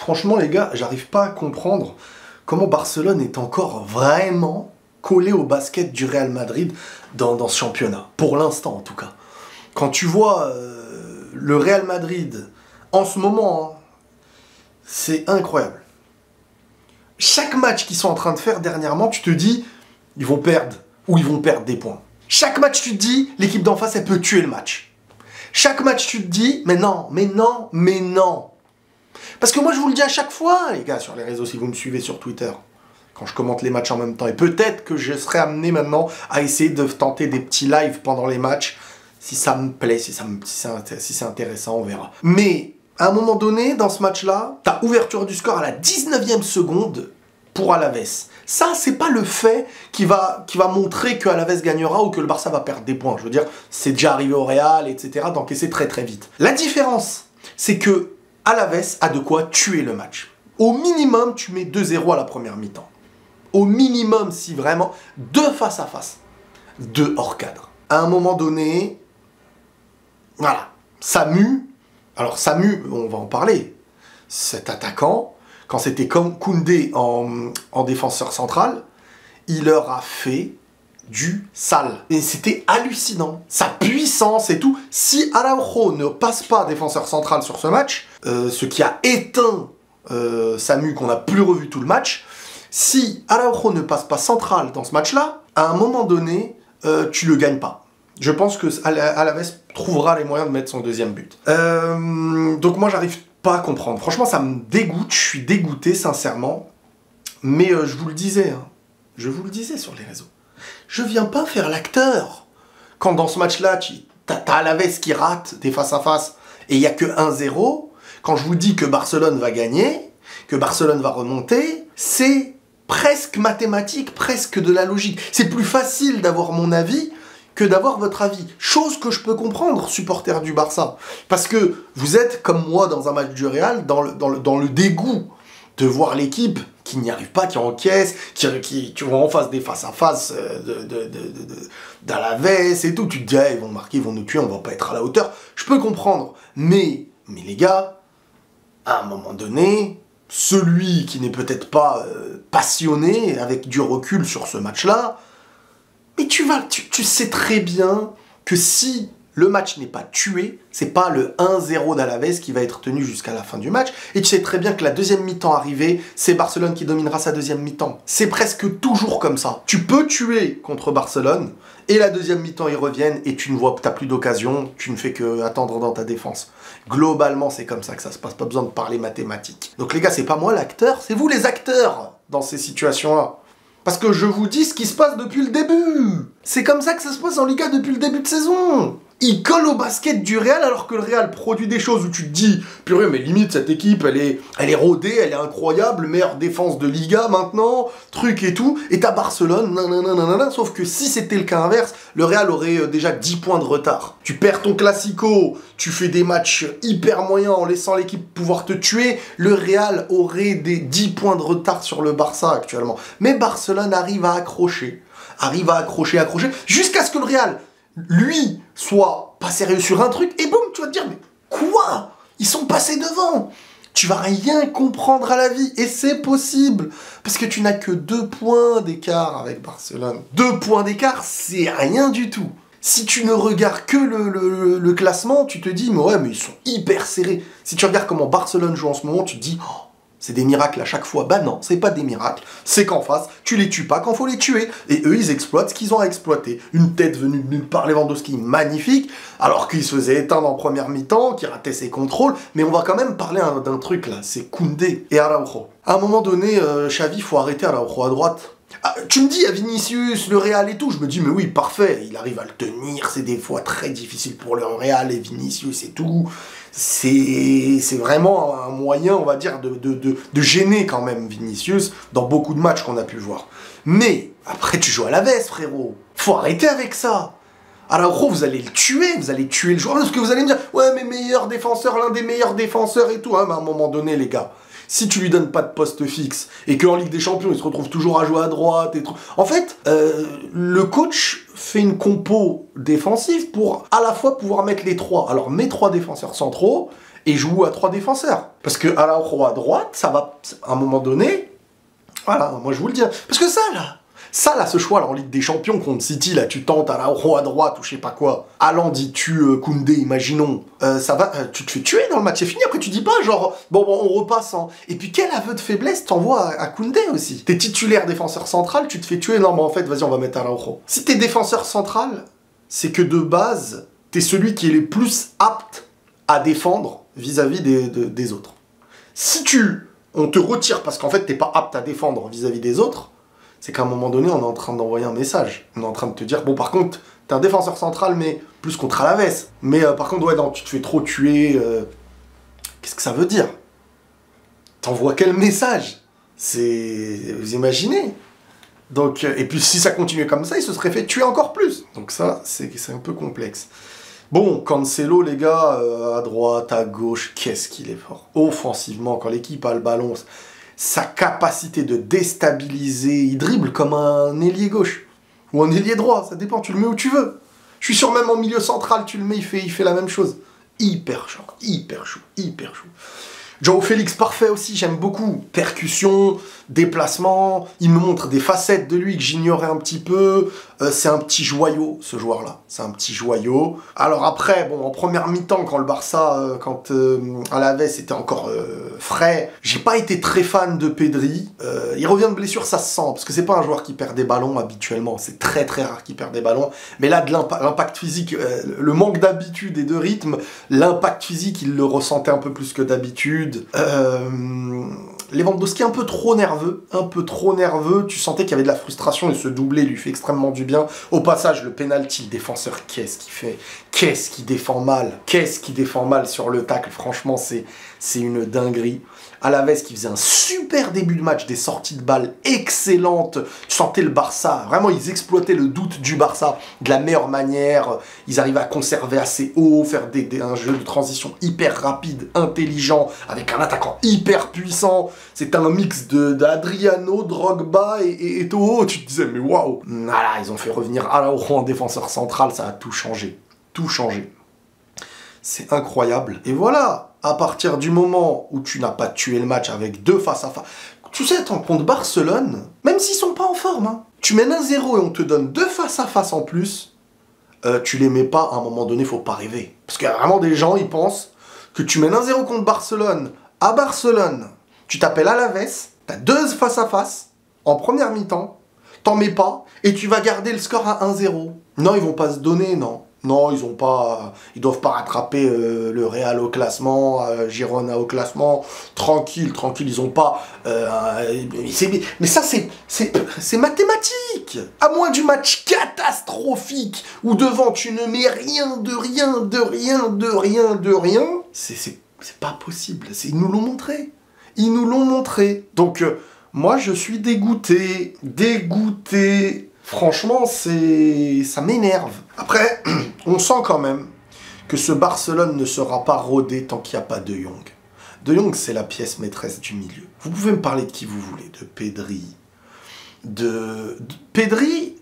Franchement, les gars, j'arrive pas à comprendre comment Barcelone est encore vraiment collé au basket du Real Madrid dans ce championnat. Pour l'instant, en tout cas. Quand tu vois le Real Madrid, en ce moment, hein, c'est incroyable. Chaque match qu'ils sont en train de faire dernièrement, tu te dis, ils vont perdre ou ils vont perdre des points. Chaque match, tu te dis, l'équipe d'en face, elle peut tuer le match. Chaque match, tu te dis, mais non, mais non, mais non. Parce que moi, je vous le dis à chaque fois, les gars, sur les réseaux, si vous me suivez sur Twitter, quand je commente les matchs en même temps. Et peut-être que je serai amené maintenant à essayer de tenter des petits lives pendant les matchs. Si ça me plaît, si c'est intéressant, on verra. Mais, à un moment donné, dans ce match-là, t'as ouverture du score à la 19e seconde pour Alaves. Ça, c'est pas le fait qui va montrer que Alaves gagnera ou que le Barça va perdre des points. Je veux dire, c'est déjà arrivé au Real, etc., d'encaisser très très vite. La différence, c'est que Alaves a de quoi tuer le match. Au minimum, tu mets 2-0 à la première mi-temps. Au minimum, si vraiment, 2 face à face. 2 hors cadre. À un moment donné, voilà, Samu, alors Samu, on va en parler, cet attaquant, quand c'était comme Koundé en défenseur central, il leur a fait du sale. Et c'était hallucinant. Sa puissance et tout. Si Araujo ne passe pas défenseur central sur ce match, ce qui a éteint Samu, qu'on n'a plus revu tout le match, si Araujo ne passe pas central dans ce match-là, à un moment donné, tu le gagnes pas. Je pense que Alaves trouvera les moyens de mettre son deuxième but. Donc moi, j'arrive pas à comprendre. Franchement, ça me dégoûte. Je suis dégoûté, sincèrement. Mais je vous le disais, hein. Je vous le disais sur les réseaux. Je viens pas faire l'acteur. Quand dans ce match-là, t'as Alaves qui rate des face-à-face et il n'y a que 1-0, quand je vous dis que Barcelone va gagner, que Barcelone va remonter, c'est presque mathématique, presque de la logique. C'est plus facile d'avoir mon avis que d'avoir votre avis. Chose que je peux comprendre, supporter du Barça. Parce que vous êtes, comme moi, dans un match du Real, dans le dégoût de voir l'équipe qui n'y arrive pas, qui encaisse, qui tu vois en face des face-à-face d'Alaves et tout. Tu te dis, ils vont marquer, ils vont nous tuer, on va pas être à la hauteur. Je peux comprendre. Mais les gars, à un moment donné, celui qui n'est peut-être pas passionné, avec du recul sur ce match-là, mais tu sais très bien que si le match n'est pas tué, c'est pas le 1-0 d'Alaves qui va être tenu jusqu'à la fin du match. Et tu sais très bien que la deuxième mi-temps arrivée, c'est Barcelone qui dominera sa deuxième mi-temps. C'est presque toujours comme ça. Tu peux tuer contre Barcelone, et la deuxième mi-temps, ils reviennent, et tu ne vois que t'as plus d'occasion, tu ne fais que attendre dans ta défense. Globalement, c'est comme ça que ça se passe, pas besoin de parler mathématiques. Donc les gars, c'est pas moi l'acteur, c'est vous les acteurs dans ces situations-là. Parce que je vous dis ce qui se passe depuis le début. C'est comme ça que ça se passe en Liga depuis le début de saison. Il colle au basket du Real alors que le Real produit des choses où tu te dis purée, mais limite cette équipe elle est rodée, elle est incroyable, meilleure défense de Liga maintenant, truc et tout, et t'as Barcelone, nanana, sauf que si c'était le cas inverse, le Real aurait déjà 10 points de retard. Tu perds ton Classico, tu fais des matchs hyper moyens en laissant l'équipe pouvoir te tuer, le Real aurait des 10 points de retard sur le Barça actuellement. Mais Barcelone arrive à accrocher, jusqu'à ce que le Real, lui, soit pas sérieux sur un truc, et boum, tu vas te dire, mais quoi? Ils sont passés devant. Tu vas rien comprendre à la vie, et c'est possible, parce que tu n'as que 2 points d'écart avec Barcelone. 2 points d'écart, c'est rien du tout. Si tu ne regardes que le classement, tu te dis, mais ouais, mais ils sont hyper serrés. Si tu regardes comment Barcelone joue en ce moment, tu te dis, oh, c'est des miracles à chaque fois. Bah non, c'est pas des miracles. C'est qu'en face, tu les tues pas quand faut les tuer. Et eux, ils exploitent ce qu'ils ont à exploiter. Une tête venue de nulle part, Lewandowski, magnifique, alors qu'il se faisait éteindre en première mi-temps, qu'il ratait ses contrôles. Mais on va quand même parler d'un truc là, c'est Koundé et Araujo. À un moment donné, Xavi, faut arrêter Araujo à droite. Ah, tu me dis, à Vinicius, le Real et tout, je me dis, mais oui, parfait, il arrive à le tenir, c'est des fois très difficile pour le Real et Vinicius et tout. C'est vraiment un moyen, on va dire, de gêner quand même Vinicius dans beaucoup de matchs qu'on a pu voir. Mais, après, tu joues à la veste, frérot. Faut arrêter avec ça. Alors, vous allez le tuer, vous allez tuer le joueur, parce que vous allez me dire, ouais, mais meilleur défenseur, l'un des meilleurs défenseurs et tout, hein, mais à un moment donné, les gars. Si tu lui donnes pas de poste fixe et qu'en Ligue des Champions, il se retrouve toujours à jouer à droite et tout. En fait, le coach fait une compo défensive pour à la fois pouvoir mettre les 3. Alors, mets 3 défenseurs centraux et joue à 3 défenseurs. Parce que Araujo à droite, ça va, à un moment donné, voilà, moi je vous le dis. Parce que ça là, ce choix là, en Ligue des Champions contre City, là, tu tentes Araujo à droite ou je sais pas quoi. Haaland, il tue Koundé, imaginons. Ça va, tu te fais tuer dans le match, c'est fini. Après, tu dis pas genre, bon, on repasse. Hein. Et puis, quel aveu de faiblesse t'envoies à Koundé aussi. T'es titulaire défenseur central, tu te fais tuer. Non, mais en fait, vas-y, on va mettre Araujo. Si t'es défenseur central, c'est que de base, t'es celui qui est le plus apte à défendre vis-à-vis des autres. Si on te retire parce qu'en fait, t'es pas apte à défendre vis-à-vis des autres, c'est qu'à un moment donné, on est en train d'envoyer un message. On est en train de te dire, bon, par contre, t'es un défenseur central, mais plus contre Alaves. Mais par contre, ouais, non, tu te fais trop tuer. Qu'est-ce que ça veut dire? T'envoies quel message? Vous imaginez? Donc, et puis, si ça continuait comme ça, il se serait fait tuer encore plus. Donc ça, c'est un peu complexe. Bon, Cancelo, les gars, à droite, à gauche, qu'est-ce qu'il est fort. Offensivement, quand l'équipe a le ballon... Sa capacité de déstabiliser, il dribble comme un ailier gauche. Ou un ailier droit, ça dépend, tu le mets où tu veux. Je suis sûr même en milieu central, tu le mets, il fait la même chose. Hyper chaud, hyper chaud, hyper chaud. João Félix, parfait aussi, j'aime beaucoup. Percussion, déplacement, il me montre des facettes de lui que j'ignorais un petit peu. C'est un petit joyau, ce joueur-là. C'est un petit joyau. Alors après, bon, en première mi-temps, quand le Barça, Alaves était encore frais, j'ai pas été très fan de Pedri. Il revient de blessure, ça se sent, parce que c'est pas un joueur qui perd des ballons habituellement. C'est très très rare qu'il perd des ballons. Mais là, de l'impact physique, le manque d'habitude et de rythme, l'impact physique, il le ressentait un peu plus que d'habitude. Lewandowski un peu trop nerveux, tu sentais qu'il y avait de la frustration et ce doublé lui fait extrêmement du bien. Au passage, le penalty, le défenseur, qu'est-ce qu'il fait? Qu'est-ce qu'il défend mal? Qu'est-ce qu'il défend mal sur le tacle? Franchement, c'est une dinguerie. Alaves qui faisait un super début de match, des sorties de balles excellentes. Tu sentais le Barça, vraiment ils exploitaient le doute du Barça de la meilleure manière. Ils arrivaient à conserver assez haut, faire un jeu de transition hyper rapide, intelligent, avec un attaquant hyper puissant. C'était un mix d'Adriano, Drogba et Eto'o. Tu te disais mais waouh. Voilà, ils ont fait revenir Araujo en défenseur central, ça a tout changé. Tout changé. C'est incroyable. Et voilà, à partir du moment où tu n'as pas tué le match avec 2 face à face, tu sais, contre Barcelone, même s'ils sont pas en forme, hein, tu mènes 1-0 et on te donne 2 face à face en plus, tu les mets pas, à un moment donné, faut pas rêver. Parce qu'il y a vraiment des gens, ils pensent que tu mènes 1-0 contre Barcelone, à Barcelone, tu t'appelles Alaves, t'as 2 face à face, en première mi-temps, t'en mets pas, et tu vas garder le score à 1-0. Non, ils vont pas se donner, non. Non, ils doivent pas rattraper le Real au classement, Girona au classement. Tranquille, ils ont pas. Mais ça, c'est mathématique. À moins du match catastrophique où devant tu ne mets rien de rien. C'est pas possible. Ils nous l'ont montré. Ils nous l'ont montré. Donc moi, je suis dégoûté. Franchement, ça m'énerve. Après, on sent quand même que ce Barcelone ne sera pas rodé tant qu'il n'y a pas De Jong. De Jong, c'est la pièce maîtresse du milieu. Vous pouvez me parler de qui vous voulez, de Pedri. Pedri,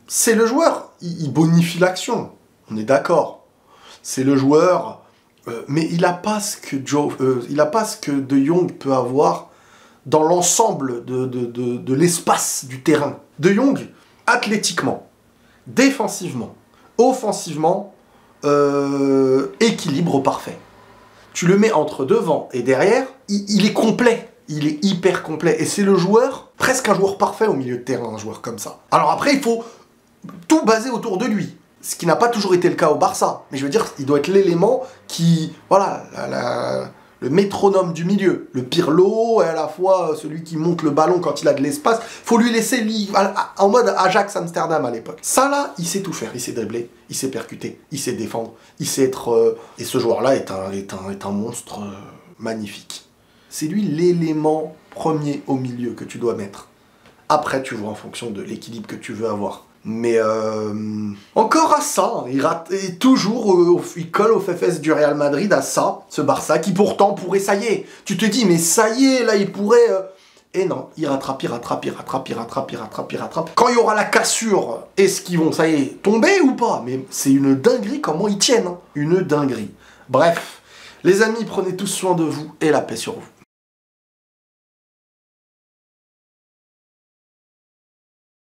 c'est le joueur, il bonifie l'action. On est d'accord. C'est le joueur, mais il n'a pas ce que De Jong peut avoir dans l'ensemble de l'espace du terrain. De Jong, athlétiquement, défensivement, offensivement, équilibre parfait. Tu le mets entre devant et derrière, il est complet. Il est hyper complet. Et c'est le joueur, presque un joueur parfait au milieu de terrain, un joueur comme ça. Alors après, il faut tout baser autour de lui. Ce qui n'a pas toujours été le cas au Barça. Mais je veux dire, il doit être l'élément qui... Voilà, le métronome du milieu, le Pirlo, et à la fois celui qui monte le ballon quand il a de l'espace. Faut lui laisser en mode Ajax Amsterdam à l'époque. Ça là, il sait tout faire, il sait dribbler, il sait percuter, il sait défendre, il sait être... Et ce joueur-là est un monstre magnifique. C'est lui l'élément premier au milieu que tu dois mettre. Après, tu vois en fonction de l'équilibre que tu veux avoir. Mais encore à ça, il colle aux fesses du Real Madrid à ça, ce Barça, qui pourtant pourrait, ça y est, tu te dis, mais ça y est, là, il pourrait... Et non, il rattrape. Quand il y aura la cassure, est-ce qu'ils vont, ça y est, tomber ou pas? Mais c'est une dinguerie comment ils tiennent, hein. Une dinguerie. Bref, Les amis, prenez tous soin de vous et la paix sur vous.